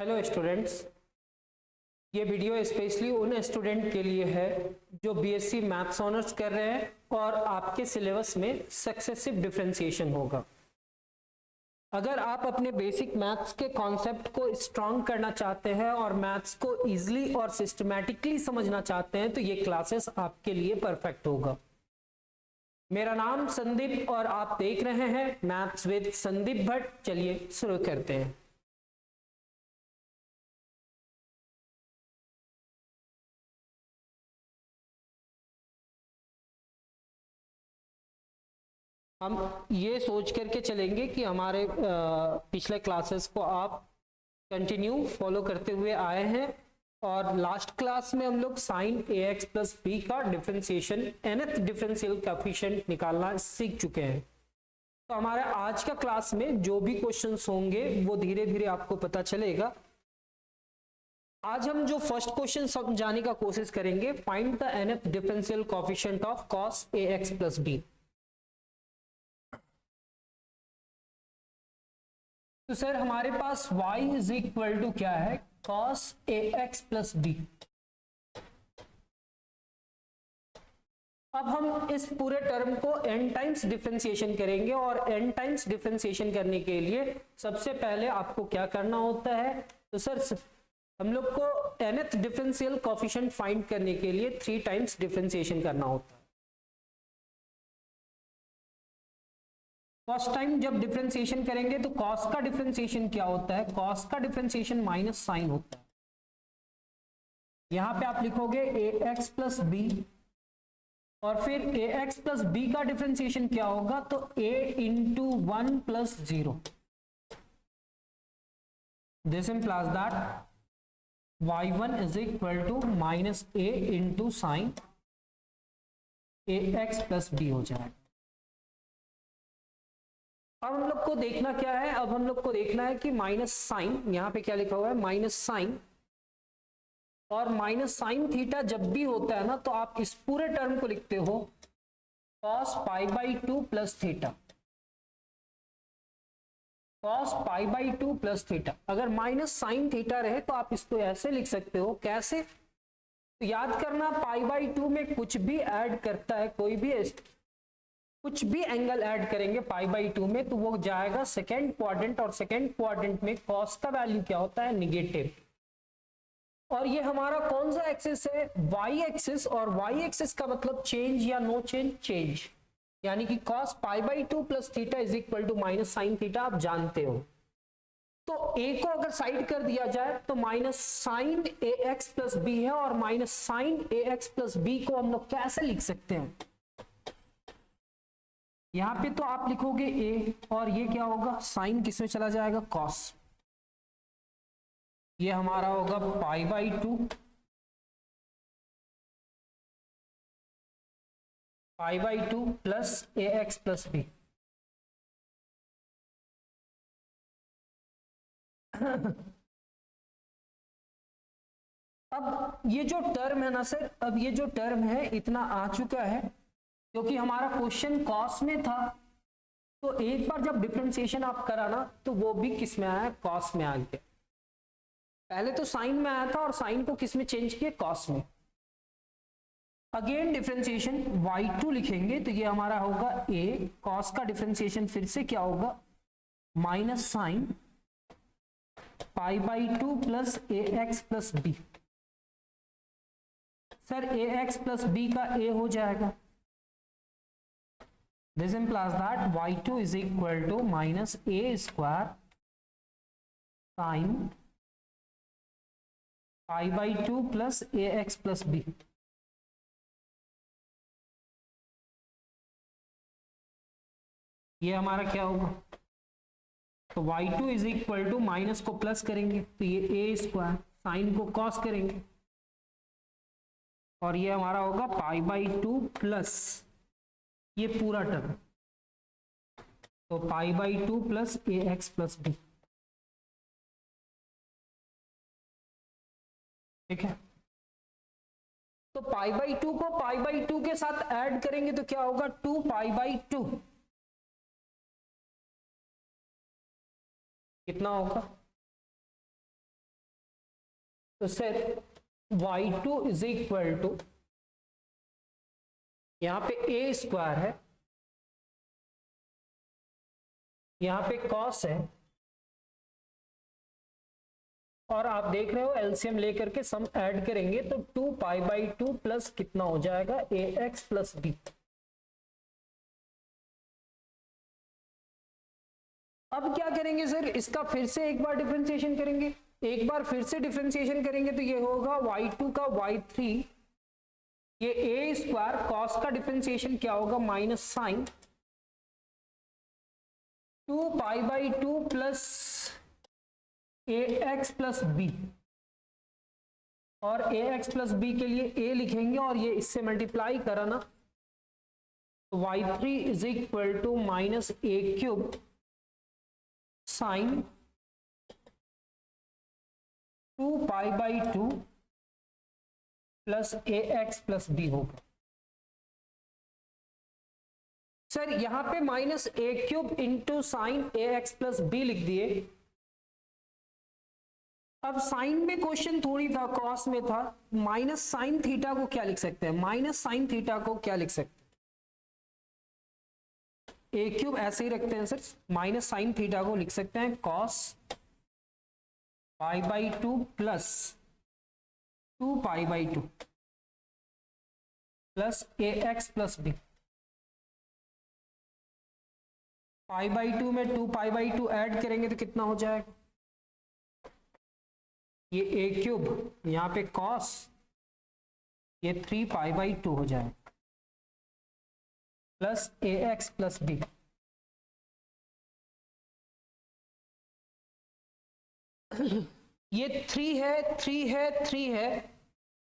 Hello students, ये video specially उन student के लिए है जो बीएससी मैथ्स ऑनर्स कर रहे हैं और आपके सिलेबस में सक्सेसिव डिफरेंशिएशन होगा। अगर आप अपने बेसिक मैथ्स के कॉन्सेप्ट को स्ट्रॉन्ग करना चाहते हैं और मैथ्स को इजीली और सिस्टमैटिकली समझना चाहते हैं तो ये क्लासेस आपके लिए परफेक्ट होगा। मेरा नाम संदीप और आप देख रहे हैं मैथ्स विद संदीप भट्ट। चलिए शुरू करते हैं। हम ये सोच करके चलेंगे कि हमारे पिछले क्लासेस को आप कंटिन्यू फॉलो करते हुए आए हैं और लास्ट क्लास में हम लोग sign a x plus B का डिफरेंशिएशन nth डिफरेंशियल कोएफिशिएंट निकालना सीख चुके हैं। तो हमारे आज का क्लास में जो भी क्वेश्चंस होंगे वो धीरे धीरे आपको पता चलेगा। आज हम जो फर्स्ट क्वेश्चन समझाने का कोशिश करेंगे, find the nth differential coefficient of cos A x plus B. तो सर हमारे पास y इज इक्वल टू क्या है, cos A x plus B. अब हम इस पूरे टर्म को n टाइम्स डिफरेंशिएशन करेंगे और n टाइम्स डिफरेंशिएशन करने के लिए सबसे पहले आपको क्या करना होता है, तो सर हम लोग को nth डिफरेंशियल कोएफिशिएंट फाइंड करने के लिए 3 टाइम्स डिफरेंशिएशन करना होता है। फर्स्ट टाइम जब डिफरेंशिएशन करेंगे तो कॉस का डिफरेंशिएशन क्या होता है, कॉस का डिफरेंशिएशन माइनस साइन होता है। यहां पे आप लिखोगे ए एक्स प्लस बी और फिर ए एक्स प्लस बी का डिफरेंशिएशन क्या होगा, तो a into 1 plus 0। This implies that y1 is equal to minus a into sine a x plus B हो जाएगा। अब हम लोग को देखना क्या है, अब हम लोग को देखना है कि माइनस साइन, यहां पे क्या लिखा हुआ है माइनस साइन, और माइनस साइन थीटा जब भी होता है ना तो आप इस पूरे टर्म को लिखते हो cos pi by 2 plus theta, cos pi by 2 plus theta. अगर माइनस साइन थीटा रहे तो आप इसको ऐसे लिख सकते हो, कैसे, तो याद करना पाई बाई 2 में कुछ भी ऐड करता है, कोई भी कुछ भी एंगल ऐड करेंगे पाई बाई 2 में तो वो जाएगा सेकेंड क्वाड्रेंट, और सेकेंड क्वाड्रेंट में कॉस का वैल्यू क्या होता है, निगेटिव। और ये हमारा कौन सा एक्सिस है, वाई एक्सिस, और वाई एक्सिस का मतलब चेंज या नो चेंज, चेंज, यानी कि cos pi by 2 plus theta is equal to minus sine theta, आप जानते हो। तो ए को अगर साइड कर दिया जाए तो minus sign a x plus B है, और minus sign a x plus B को हम लोग कैसे लिख सकते हैं, यहां पे तो आप लिखोगे ए और ये क्या होगा, साइन किसमें चला जाएगा, कॉस। ये हमारा होगा pi by 2, pi by 2 plus A x plus B. अब ये जो टर्म है ना सर, अब ये जो टर्म है इतना आ चुका है क्योंकि हमारा क्वेश्चन कॉस में था। तो एक बार जब डिफरेंशिएशन आप करा ना तो वो भी किस में आया, कॉस में आ गया। पहले तो साइन में आया था और साइन को किस में चेंज किया, कॉस में। अगेन डिफरेंशिएशन y2 लिखेंगे तो ये हमारा होगा a, कॉस का डिफरेंशिएशन फिर से क्या होगा, minus sine pi by 2 plus A x plus B. Sir A x plus B का a हो जाएगा। This implies that y2 is equal to minus a square sin pi by 2 plus ax plus b। ये हमारा क्या होगा, तो y2 is equal to minus को plus करेंगे तो ये a स्क्वायर, साइन को कॉस करेंगे और ये हमारा होगा पाई बाई 2 प्लस ये पूरा टर्म, तो pi by 2 plus A x plus B. ठीक है, तो पाई बाई 2 को पाई बाई 2 के साथ ऐड करेंगे तो क्या होगा, 2 पाई बाई 2, कितना होगा, तो sir y2 is equal to, यहां पे a स्क्वायर है, यहां पे cos है, और आप देख रहे हो एलसीएम लेकर के सम ऐड करेंगे तो 2π/2 प्लस कितना हो जाएगा, ax प्लस b। अब क्या करेंगे सर, इसका फिर से एक बार डिफरेंशिएशन करेंगे, एक बार फिर से डिफरेंशिएशन करेंगे तो ये होगा y2 का y3, ये a स्क्वायर, कॉस का डिफरेंशिएशन क्या होगा, minus sine 2π/2 plus ax plus B, और ax प्लस बी के लिए a लिखेंगे और ये इससे मल्टीप्लाई करा ना, तो y3 is equal to minus a³ sine 2π/2 plus ax plus b होगा। सर यहां पे minus a³ into sine ax plus b लिख दिए। अब साइन में क्वेश्चन थोड़ी था, कॉस में था, माइनस साइन थीटा को क्या लिख सकते हैं, माइनस साइन थीटा को क्या लिख सकते हैं, a³ ऐसे ही रखते हैं सर, माइनस साइन थीटा को लिख सकते हैं cos π/2 plus 2π/2 plus ax plus b. π/2 में 2π/2 ऐड करेंगे तो कितना हो जाएगा, ये a³ यहां पे cos, ये 3π/2 हो जाएगा प्लस ax प्लस बी। ये 3 है, 3 है, 3 है,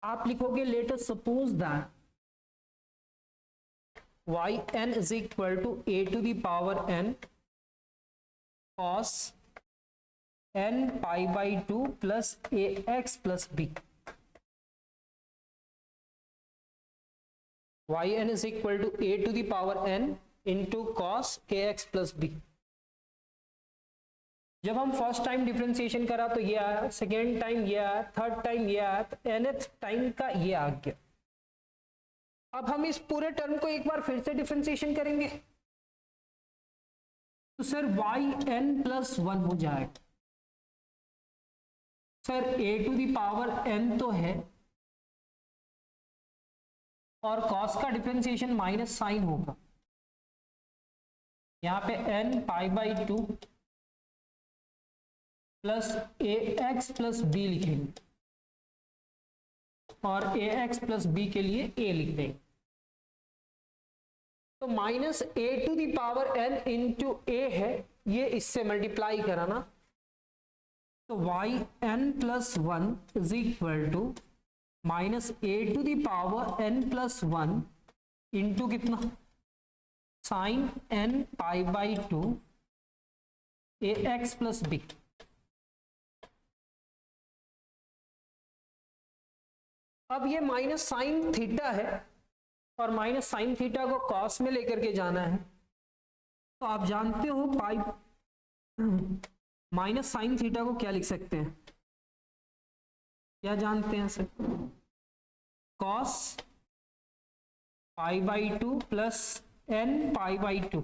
आप लिखोगे let us suppose that yn is equal to a to the power n cos n π/2 plus ax plus b। yn is equal to a to the power n into cos ax plus b। जब हम first time differentiation करा तो ये आया, second time ये आया, third time ये आया, तो nth टाइम का ये आ गया। अब हम इस पूरे टर्म को एक बार फिर से डिफरेंशिएशन करेंगे तो सर yn प्लस 1 हो जाएगा। Sir a to the power n तो है, और cos का डिफरेंशिएशन माइनस साइन होगा, यहां पे n π/2 plus ax plus b लिखेंगे, और ax प्लस b के लिए a लिख देंगे। तो minus a to the power n into a है, ये इससे मल्टीप्लाई कराना, तो yn plus 1 is equal to minus a to the power n plus 1 into कितना, sine n π/2 ax plus b। अब ये माइनस साइन थीटा है, और माइनस साइन थीटा को कॉस में लेकर के जाना है, तो आप जानते हो पाई माइनस साइन थीटा को क्या लिख सकते हैं, क्या जानते हैं sir, cos π/2 plus n π/2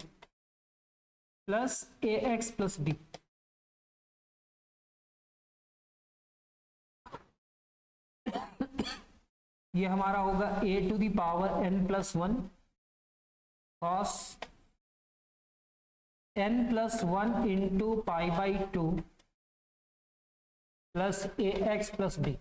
plus ax plus b। ये हमारा होगा a to the power n plus 1 cos n plus 1 into π/2 plus ax plus b।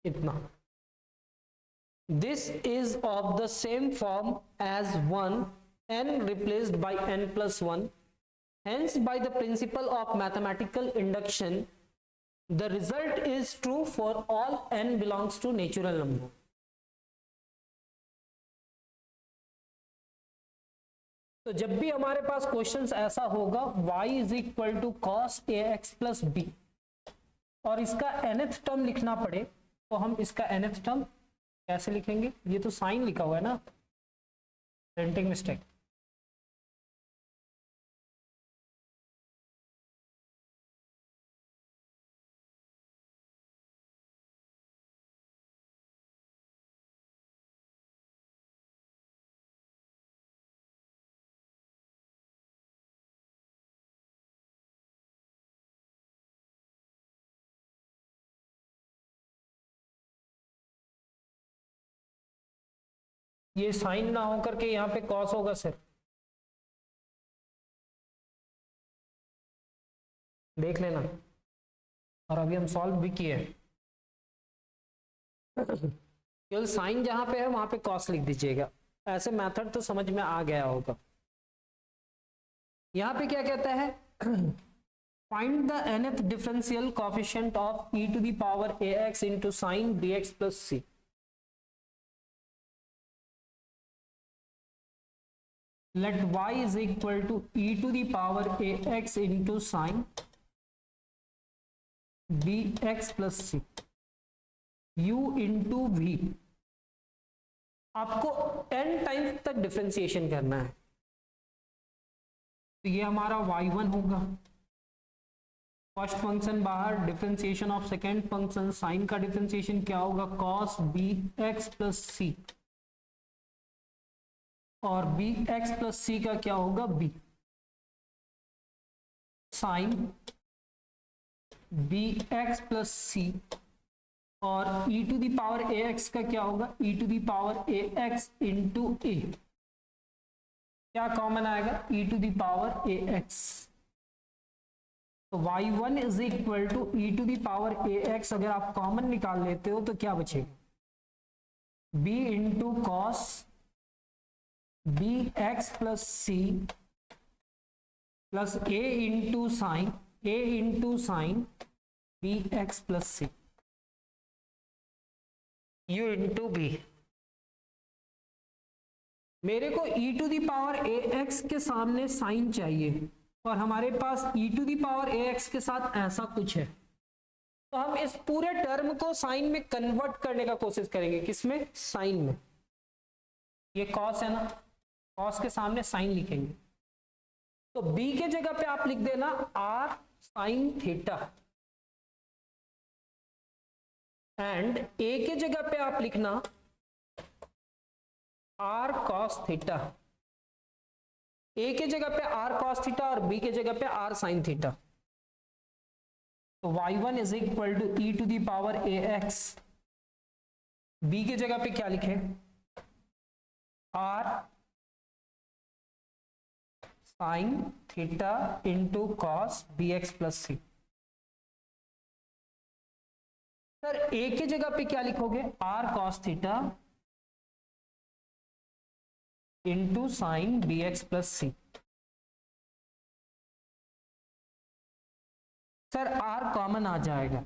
इतना। This is of the same form as 1 n replaced by n plus 1. Hence, by the principle of mathematical induction, the result is true for all n belongs to natural number. तो जब भी हमारे पास questions ऐसा होगा y is equal to cos ax plus B, और इसका nth term लिखना पड़े, तो हम इसका nth टर्म कैसे लिखेंगे, ये तो साइन लिखा हुआ है ना, प्रिंटिंग मिस्टेक। ये साइन ना हो करके यहाँ पे कॉस होगा सर, देख लेना। और अभी हम सॉल्व भी किए। केवल साइन जहां पे है वहां पे कॉस लिख दीजिएगा। ऐसे मेथड तो समझ में आ गया होगा। यहाँ पे क्या कहता है, find the nth differential coefficient of e to the power ax into sine bx plus c। let y is equal to e to the power ax into sin bx plus c u into v। आपको n times तक differentiation करना है। तो ये हमारा y1 होगा, first function बाहर, differentiation of second function, sine का डिफरेंशिएशन क्या होगा, cos bx प्लस c, और bx प्लस c का क्या होगा, b, sine bx plus c, और e to the power ax का क्या होगा, e to the power ax into a। क्या कॉमन आएगा, e to the power ax। तो y1 is equal to e to the power ax, अगर आप common निकाल लेते हो तो क्या बचेगा, b into cos bx plus c plus a into sine bx plus c u into b। मेरे को e to the power ax के सामने साइन चाहिए, और हमारे पास e to the power ax के साथ ऐसा कुछ है। तो हम इस पूरे टर्म को साइन में कन्वर्ट करने का कोशिश करेंगे, किसमें, साइन में। ये कॉस है ना, कॉस के सामने साइन लिखेंगे। तो b के जगह पे आप लिख देना r sine theta, and a के जगह पे आप लिखना r cos थीटा। a के जगह पे r cos थीटा और b के जगह पे r साइन थीटा। तो y1 is equal to e to the power ax, b के जगह पे क्या लिखे, r sine theta into cos bx plus c। Sir a के जगह पे क्या लिखोगे, r cos theta into sine bx plus c। Sir r common आ जाएगा।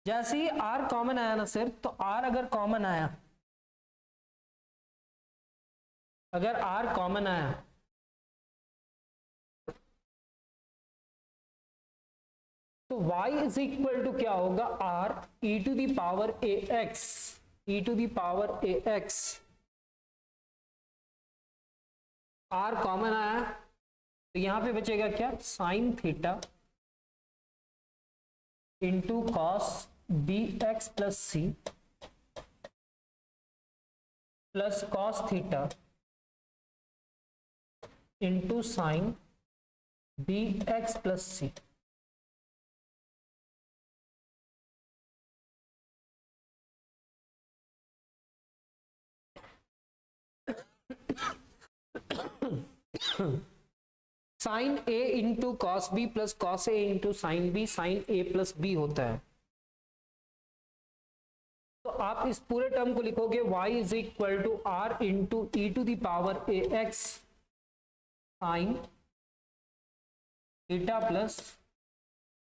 जैसे ही r कॉमन आया ना सर, तो r अगर कॉमन आया, अगर r कॉमन आया तो y इज इक्वल टू क्या होगा, r e to the power ax, e to the power ax। r common आया तो यहां पे बचेगा क्या, sine theta into cos bx plus c plus cos theta into sine bx plus c। Sine a into cos B plus cos A into sine B, sine a plus B होता है। तो आप इस पूरे टर्म को लिखोगे y is equal to r into E to the power ax sine theta plus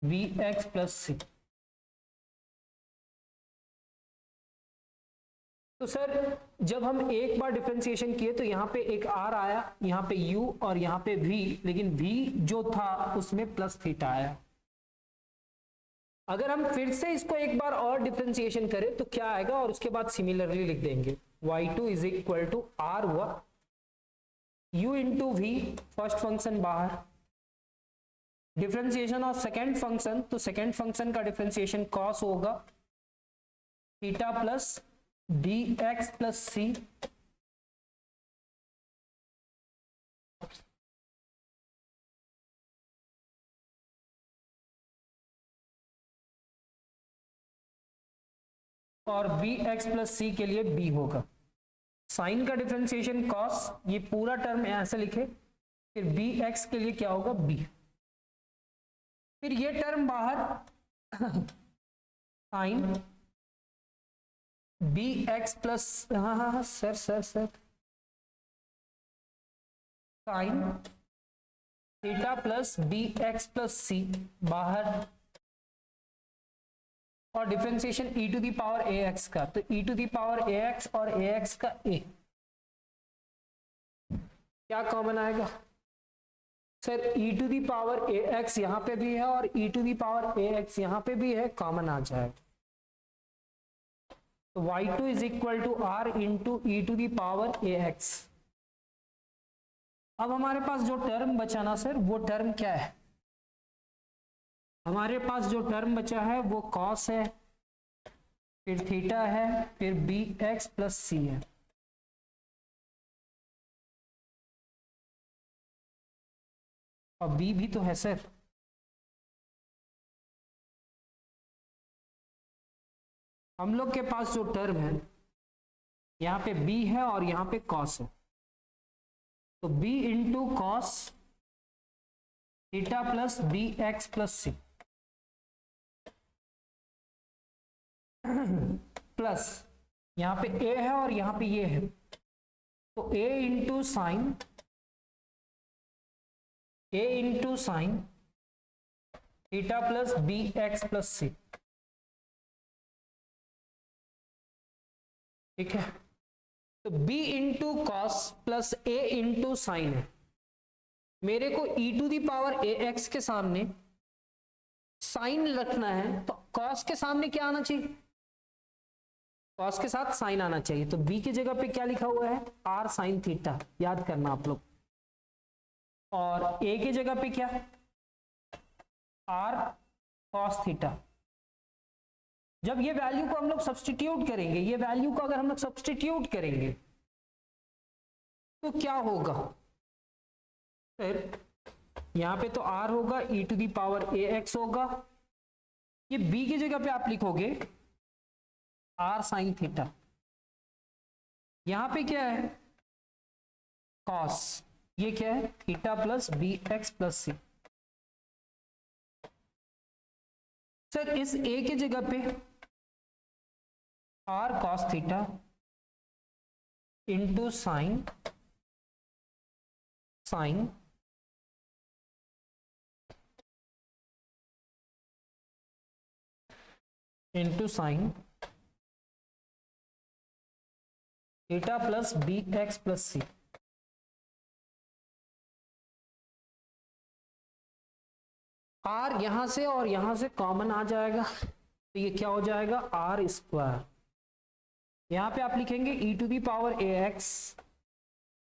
bx plus c। तो sir जब हम एक बार डिफरेंशिएशन किए तो यहाँ पे एक r आया, यहाँ पे u और यहाँ पे v, लेकिन v जो था उसमें प्लस थीटा आया। अगर हम फिर से इसको एक बार और डिफरेंशिएशन करें तो क्या आएगा, और उसके बाद सिमिलरली लिख देंगे। y2 is equal to r हुआ u into V, first function बाहर, डिफरेंशिएशन ऑफ सेकेंड फंक्शन, तो सेकेंड फंक्शन का डिफरेंशिएशन कॉस होगा theta plus D X plus C और बी एक्स प्लस सी के लिए बी होगा। साइन का डिफरेंशिएशन कॉस, ये पूरा टर्म ऐसे लिखे, फिर बी एक्स के लिए क्या होगा बी, फिर ये टर्म बाहर साइन बी एक्स प्लस, हाँ sir sine theta plus B X plus C बाहर, और differentiation e to the power A X का, तो e to the power A X और ए एक्स का a क्या कॉमन आएगा sir? e to the power A X यहां पे भी है और e to the power A X यहां पे भी है, कॉमन आ जाएगा। तो y2 is equal to R into E to the power A X. अब हमारे पास जो टर्म बचा ना सर, वो टर्म क्या है? हमारे पास जो टर्म बचा है वो कॉस है, फिर थीटा है, फिर बी एक्स प्लस सी है। और बी भी तो है सर, हम लोग के पास जो टर्म है यहाँ पे बी है और यहाँ पे कॉस है, तो B into cos theta plus B X plus C plus यहाँ पे a है और यहाँ पे ये है, तो a into sine theta plus B X plus C, ठीक है। तो b into cos plus a into sine है, मेरे को e to the power A X के सामने साइन रखना है, तो कॉस के सामने क्या आना चाहिए? कॉस के साथ साइन आना चाहिए, तो b की जगह पे क्या लिखा हुआ है? r साइन थीटा, याद करना आप लोग। और a की जगह पे क्या? r cos theta. जब ये वैल्यू को हम लोग सब्सटीट्यूट करेंगे, ये वैल्यू को अगर हम लोग सब्सटीट्यूट करेंगे तो क्या होगा फिर? यहां पे तो r होगा, e to the power A X होगा, ये b की जगह पे आप लिखोगे r साइन थीटा। यहां पे क्या है? कॉस, ये क्या है? Theta plus B X plus C. Sir इस a की जगह पे r cos theta into sine into sine theta plus B X plus C. R यहां से और यहां से कॉमन आ जाएगा, तो ये क्या हो जाएगा? R square. यहां पे आप लिखेंगे e to the power A X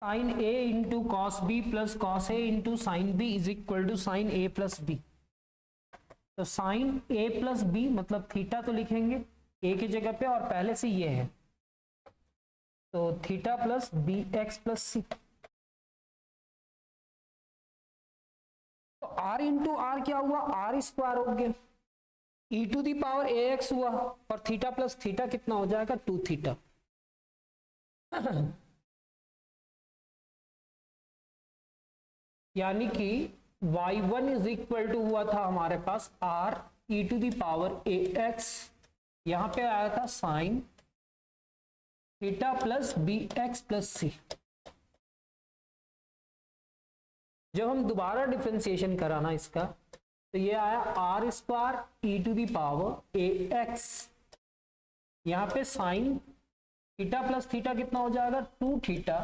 sine A into cos B plus cos A into sine B is equal to sine A plus B. तो साइन ए प्लस बी मतलब थीटा तो लिखेंगे ए की जगह पे, और पहले से ये है, तो theta plus B X plus C. तो r इंटू आर क्या हुआ? आर स्क्वायर हो गया, e to the power A X हुआ, और थीटा प्लस थीटा कितना हो जाएगा? 2 थीटा। यानी कि y1 इज इक्वल टू हुआ था हमारे पास r e to the power A X, यहां पे आया था sine theta plus B X plus C. जब हम दोबारा डिफरेंशिएशन कराना इसका, तो ये आया R square E to the power A X, यहां पे साइन थीटा प्लस थीटा कितना हो जाएगा? 2 theta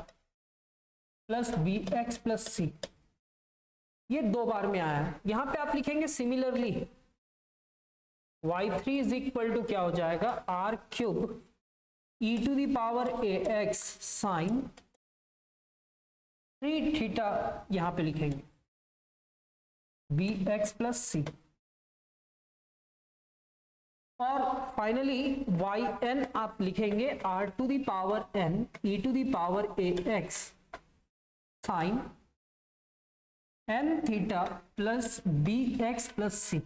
plus B X plus C. ये 2 बार में आया। यहां पे आप लिखेंगे similarly y3 is equal to क्या हो जाएगा? R cube E to the power A X sine 3 theta यहां पे लिखेंगे बी एक्स प्लस सी, और फाइनली वाई एन आप लिखेंगे R to the power N E to the power A X sine N theta plus B X plus C.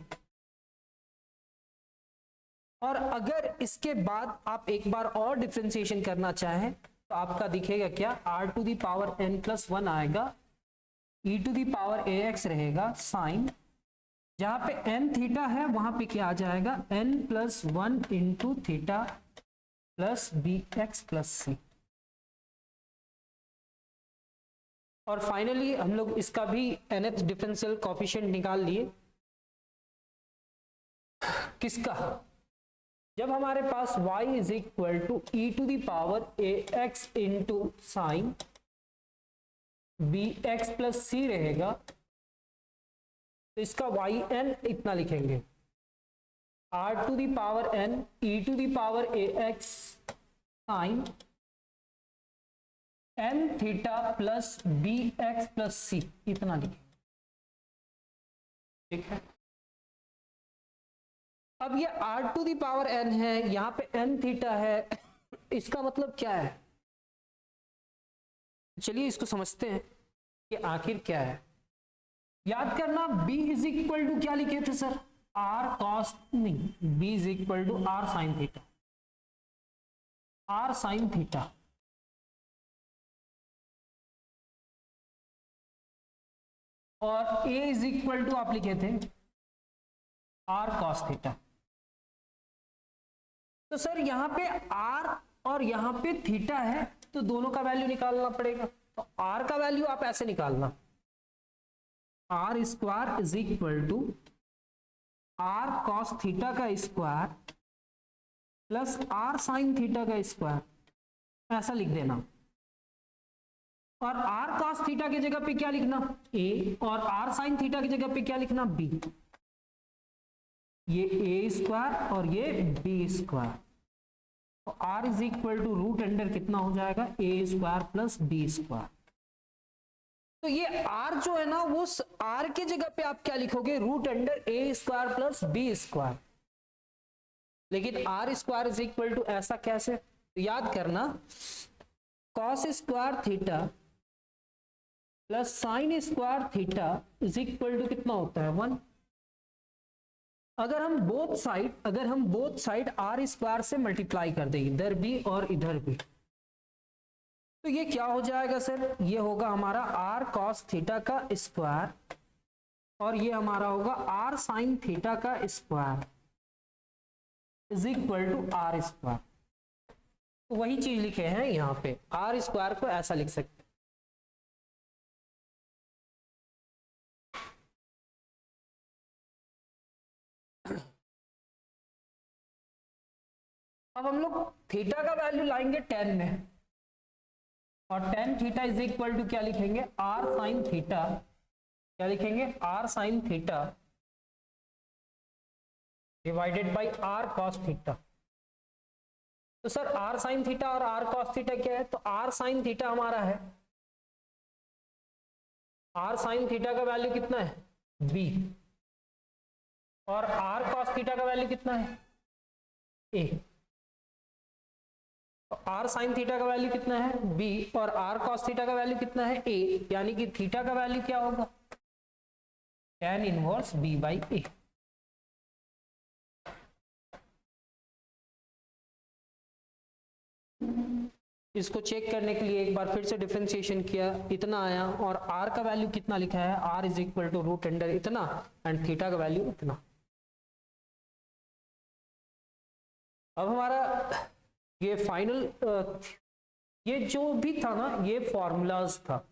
और अगर इसके बाद आप एक बार और डिफरेंशिएशन करना चाहें तो आपका दिखेगा क्या, R to the power N plus 1 आएगा, E to the power A X रहेगा साइन, जहां पे एन थीटा है वहां पे क्या आ जाएगा, N plus 1 into theta plus B X plus C. और फाइनली हम लोग इसका भी nth डिफरेंशियल कोएफिशिएंट निकाल लिए, किसका, जब हमारे पास y is equal to E to the power A X into sine B X plus C रहेगा, तो इसका वाई एन इतना लिखेंगे, R to the power N E to the power A X sine N theta plus B X plus C, इतना लिखेंगे। ठीक है, अब ये R to the power N है, यहां पे एन थीटा है, इसका मतलब क्या है, चलिए इसको समझते हैं कि आखिर क्या है। याद करना b इज इक्वल टू क्या लिखे थे सर, आर कॉस, नहीं, b is equal to R sine theta, R sine theta, और a इज इक्वल टू आप लिखे थे आर कॉस थीटा। तो सर यहां पे r और यहां पे थीटा है, तो दोनों का वैल्यू निकालना पड़ेगा। तो r का वैल्यू आप ऐसे निकालना, R square is equal to R cos theta का square plus R sine theta का स्क्वायर, ऐसा लिख देना। और आर कॉस थीटा की जगह पे क्या लिखना, a, और आर साइन थीटा की जगह पे क्या लिखना, b। ये a स्क्वायर और ये b स्क्वायर, तो r is equal to root under कितना हो जाएगा, a square plus b square. तो ये r जो है ना, वो r के जगह पे आप क्या लिखोगे, root under a square plus b square. लेकिन r square is equal to ऐसा कैसे, तो याद करना cos square theta plus sine square theta is equal to कितना होता है, 1। अगर हम बोथ साइड आर स्क्वायर से मल्टीप्लाई कर दें, इधर भी और इधर भी, तो ये क्या हो जाएगा सर, ये होगा हमारा आर कॉस थीटा का स्क्वायर और ये हमारा होगा आर साइन थीटा का square is equal to R square. तो वही चीज लिखे हैं यहां पे, आर स्क्वायर को ऐसा लिख सकते हैं। अब हम लोग थीटा का वैल्यू लाएंगे 10 में, और tan theta is equal to क्या लिखेंगे, आर साइन थीटा, क्या लिखेंगे, R sine theta divided by R cos theta. तो सर आर साइन थीटा और आर कॉस थीटा क्या है, तो आर साइन थीटा हमारा है, आर साइन थीटा का वैल्यू कितना है, b, और आर कॉस थीटा का वैल्यू कितना है, a। तो आर साइन थीटा का वैल्यू कितना है, b, और आर कॉस थीटा का वैल्यू कितना है, a, यानी कि थीटा का वैल्यू क्या होगा, tan inverse b by a। इसको चेक करने के लिए एक बार फिर से डिफरेंशिएशन किया, इतना आया, और r का वैल्यू कितना लिखा है, r is equal to root under इतना, एंड थीटा का वैल्यू इतना। अब हमारा ये फाइनल, ये जो भी था ना, ये फॉर्मूलाज था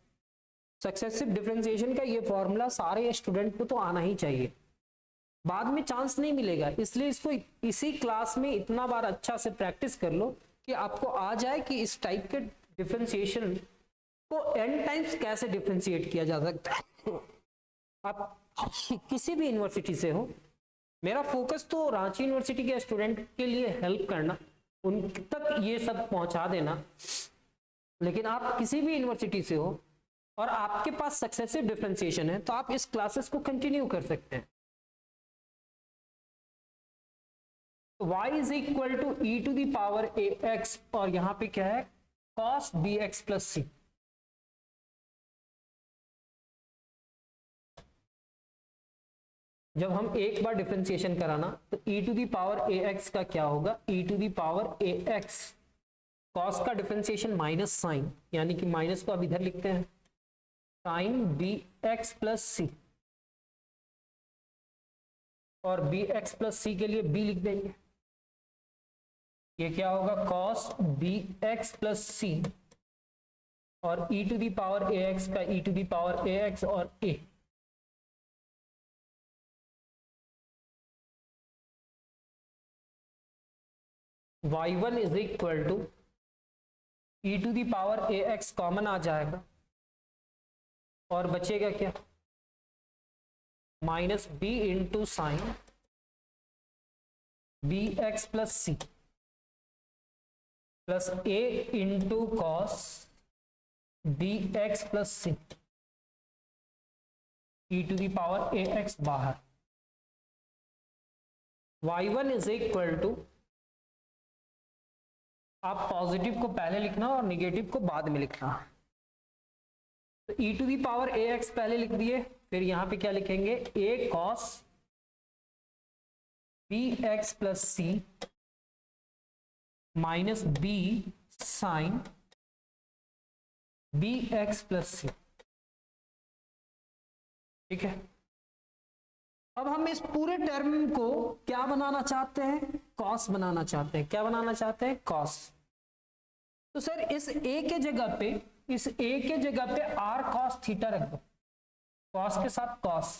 सक्सेसिव डिफरेंशिएशन का, ये फॉर्मूला सारे स्टूडेंट को तो आना ही चाहिए, बाद में चांस नहीं मिलेगा। इसलिए इसको इसी क्लास में इतना बार अच्छा से प्रैक्टिस कर लो कि आपको आ जाए कि इस टाइप के डिफरेंशिएशन को n टाइम्स कैसे डिफरेंशिएट किया जा सकता है। आप किसी भी यूनिवर्सिटी से हो, मेरा फोकस तो रांची यूनिवर्सिटी के स्टूडेंट के लिए हेल्प करना, उन तक ये सब पहुंचा देना। लेकिन आप किसी भी यूनिवर्सिटी से हो और आपके पास सक्सेसिव डिफरेंशिएशन है तो आप इस क्लासेस को कंटिन्यू कर सकते हैं। y is equal to E to the power A X, और यहां पे क्या है, cos B X plus C. जब हम एक बार डिफरेंशिएशन कराना तो e to the power A X का क्या होगा, e to the power A X, cos का डिफरेंशिएशन माइनस साइन, यानी कि माइनस को अब इधर लिखते हैं, sine B X plus C, और बी एक्स प्लस सी के लिए b लिख देंगे। ये क्या होगा, cos B X plus C, और e to the power A X का e to the power A X और a। y1 is equal to e to the power A X common आ जाएगा और बचेगा क्या, minus b into sine B X plus C plus a into cos B X plus C, e to the power A X बाहर। y1 is equal to, आप positive को पहले लिखना और निगेटिव को बाद में लिखना। तो e to the power A X पहले लिख दिए, फिर यहां पे क्या लिखेंगे, a cos B X plus C minus B sine B X plus C. ठीक है, अब हम इस पूरे टर्म को क्या बनाना चाहते हैं, कॉस बनाना चाहते हैं। क्या बनाना चाहते हैं, कॉस। तो सर इस a के जगह पे, इस a के जगह पे r cos थीटा रख दो, कॉस के साथ कॉस,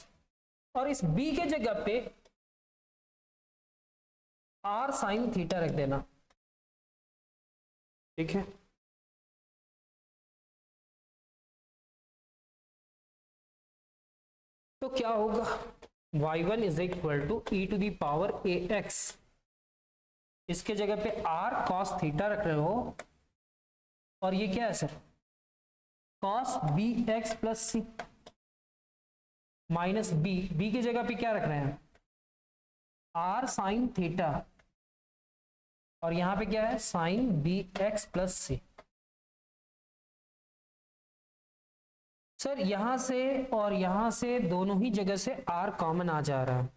और इस b के जगह पे r साइन थीटा रख देना। ठीक है, तो क्या होगा, y1 is equal to E to the power A X, इसके जगह पे r cos थीटा रख रहे हो, और ये क्या है sir, cos B X plus C minus B की जगह पे क्या रख रहे हैं, r साइन थीटा, और यहां पे क्या है, sign B X plus C. Sir यहां से और यहां से दोनों ही जगह से r कॉमन आ जा रहा है,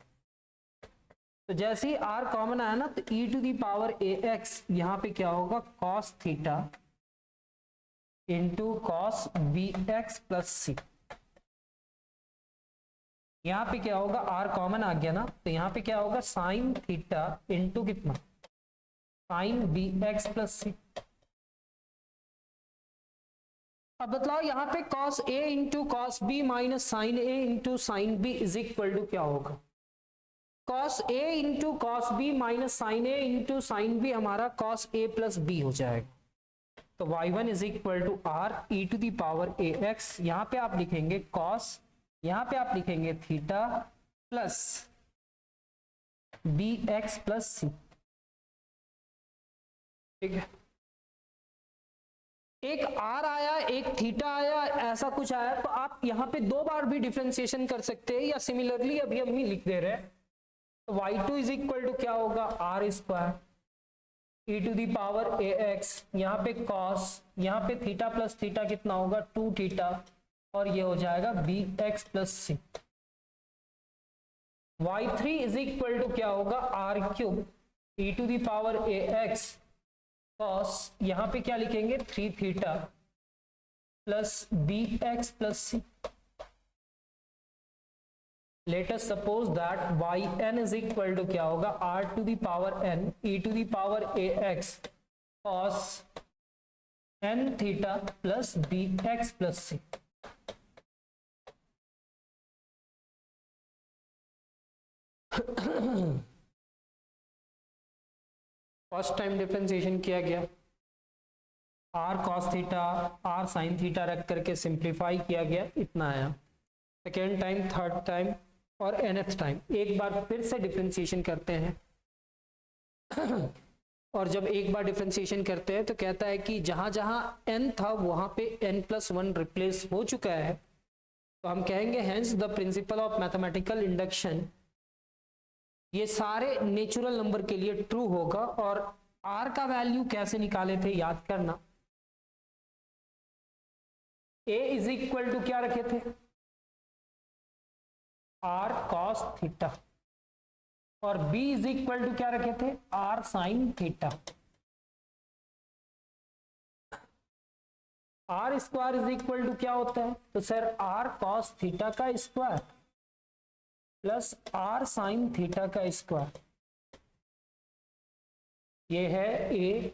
तो जैसे ही r कॉमन आया ना तो e to the power A X, यहां पे क्या होगा, cos theta into cos B X plus C. यहां पे क्या होगा, r कॉमन आ गया ना, तो यहां पे क्या होगा, साइन थीटा इंटू कितना, sine B X plus C. अब बतलाओ यहां पे cos a into cos B minus sine a into sine B is equal to क्या होगा, cos a into cos B minus sine a into sine B हमारा cos a plus B हो जाएगा। तो y1 is equal to r E to the power A X, यहां पे आप लिखेंगे cos, यहां पे आप लिखेंगे theta plus B X plus C. ठीक है, एक r आया, एक थीटा आया, ऐसा कुछ आया, तो आप यहां पे दो बार भी डिफरेंशिएशन कर सकते हैं, या सिमिलरली अभी हम लिख दे रहे हैं। तो y2 इज इक्वल टू क्या होगा, r square E to the power A X, यहाँ पे cos, यहाँ पे थीटा प्लस थीटा कितना होगा, 2 थीटा, और ये हो जाएगा B X plus C. y3 is equal to क्या होगा, r cube E to the power A X cos, यहाँ पे क्या लिखेंगे, 3 theta plus B X plus C. Let us suppose that yn is equal to क्या होगा, r to the power n e to the power ax cos n theta plus bx plus c। First time differentiation किया गया, r cos theta r sin theta रख करके simplify किया गया, इतना आया। सेकेंड टाइम, थर्ड टाइम और nth time एक बार फिर से डिफरेंशिएशन करते हैं। और जब एक बार डिफरेंशिएशन करते हैं तो कहता है कि जहां जहां n था वहां पे n+1 रिप्लेस हो चुका है, तो हम कहेंगे hence the principle of mathematical induction, ये सारे नेचुरल नंबर के लिए ट्रू होगा। और r का वैल्यू कैसे निकाले थे याद करना, a इज इक्वल टू क्या रखे थे, r cos थीटा, और b इज इक्वल टू क्या रखे थे, r sin theta. r square is equal to क्या होता है, तो सर r cos थीटा का square plus r sin theta का स्क्वायर, ये है a,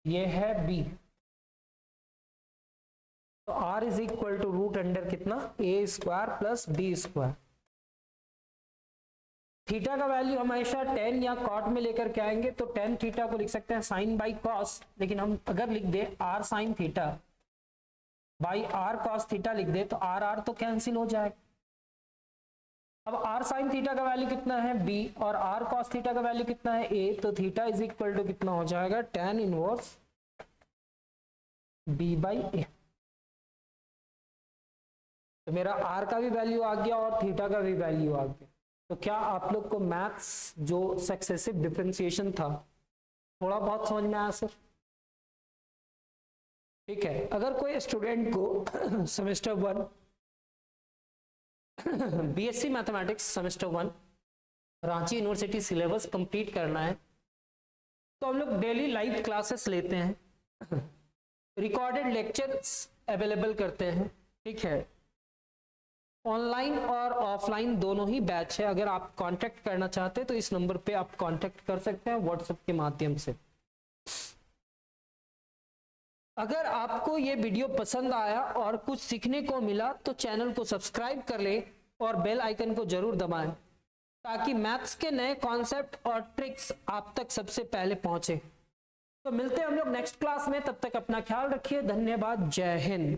ये है b, तो r is equal to root under कितना, a square plus b square. Theta का वैल्यू हमेशा tan या cot में लेकर के आएंगे, तो tan थीटा को लिख सकते हैं sin बाई cos, लेकिन हम अगर लिख दे r sin theta by r cos theta लिख दे तो r तो कैंसिल हो जाएगा। अब r sin थीटा का वैल्यू कितना है b, और r cos थीटा का वैल्यू कितना है a, तो थीटा इज इक्वल टू कितना हो जाएगा, tan inverse b by a। तो मेरा r का भी वैल्यू आ गया और थीटा का भी वैल्यू आ गया। तो क्या आप लोग को मैथ्स जो सक्सेसिव डिफरेंशिएशन था थोड़ा बहुत समझ में आया सर? ठीक है, अगर कोई स्टूडेंट को semester 1 BSc mathematics semester 1 Ranchi university syllabus complete करना है, तो हम लोग डेली लाइव क्लासेस लेते हैं, रिकॉर्डेड लेक्चर्स अवेलेबल करते हैं। ठीक है, ऑनलाइन और ऑफलाइन दोनों ही बैच है। अगर आप कांटेक्ट करना चाहते हैं तो इस नंबर पे आप कांटेक्ट कर सकते हैं व्हाट्सएप के माध्यम से। अगर आपको ये वीडियो पसंद आया और कुछ सीखने को मिला तो चैनल को सब्सक्राइब कर ले और बेल आइकन को जरूर दबाएं, ताकि मैथ्स के नए कॉन्सेप्ट और ट्रिक्स आप तक सबसे पहले पहुंचे। तो मिलते हैं हम लोग नेक्स्ट क्लास में, तब तक अपना ख्याल रखिए। धन्यवाद, जय हिंद।